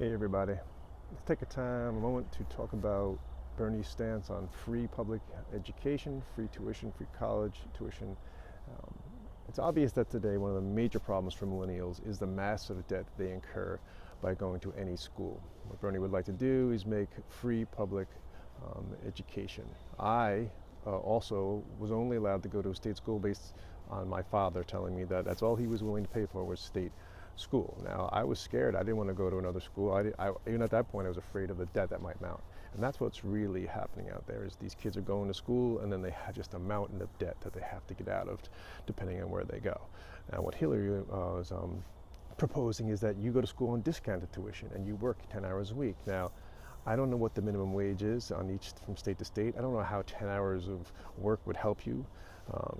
Hey everybody, let's take a moment to talk about Bernie's stance on free public education, free tuition, free college tuition. Um, it's obvious that today one of the major problems for millennials is the massive debt they incur by going to any school. What Bernie would like to do is make free public education. I also was only allowed to go to a state school based on my father telling me that that's all he was willing to pay for was state school. Now, I was scared. I didn't want to go to another school. Even at that point, I was afraid of the debt that might mount. And that's what's really happening out there is these kids are going to school and then they have just a mountain of debt that they have to get out of depending on where they go. Now, what Hillary is proposing is that you go to school on discounted tuition and you work 10 hours a week. Now, I don't know what the minimum wage is on each from state to state. I don't know how 10 hours of work would help you,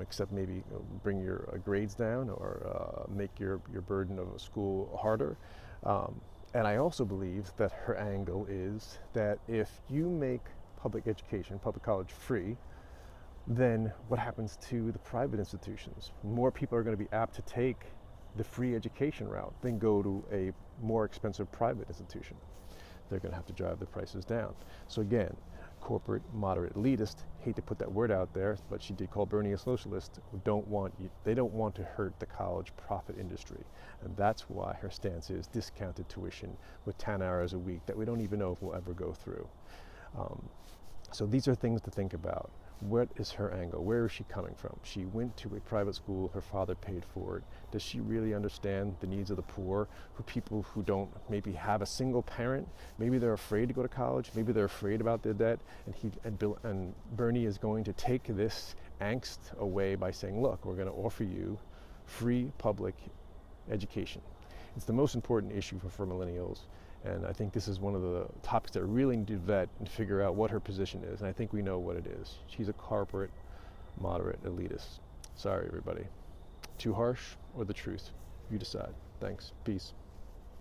except maybe bring your grades down or make your burden of school harder. And I also believe that her angle is that if you make public education, public college free, then what happens to the private institutions? More people are going to be apt to take the free education route than go to a more expensive private institution. They're going to have to drive the prices down. So again, corporate moderate elitists, hate to put that word out there, but she did call Bernie a socialist, they don't want to hurt the college profit industry. And that's why her stance is discounted tuition with 10 hours a week that we don't even know if we'll ever go through. So these are things to think about. What is her angle? Where is she coming from? She went to a private school, her father paid for it. Does she really understand the needs of the poor, people who don't maybe have a single parent? Maybe they're afraid to go to college, maybe they're afraid about their debt, and Bernie is going to take this angst away by saying, look, we're going to offer you free public education. It's the most important issue for millennials. And I think this is one of the topics that really need to vet and figure out what her position is. And I think we know what it is. She's a corporate, moderate elitist. Sorry, everybody. Too harsh or the truth? You decide. Thanks. Peace.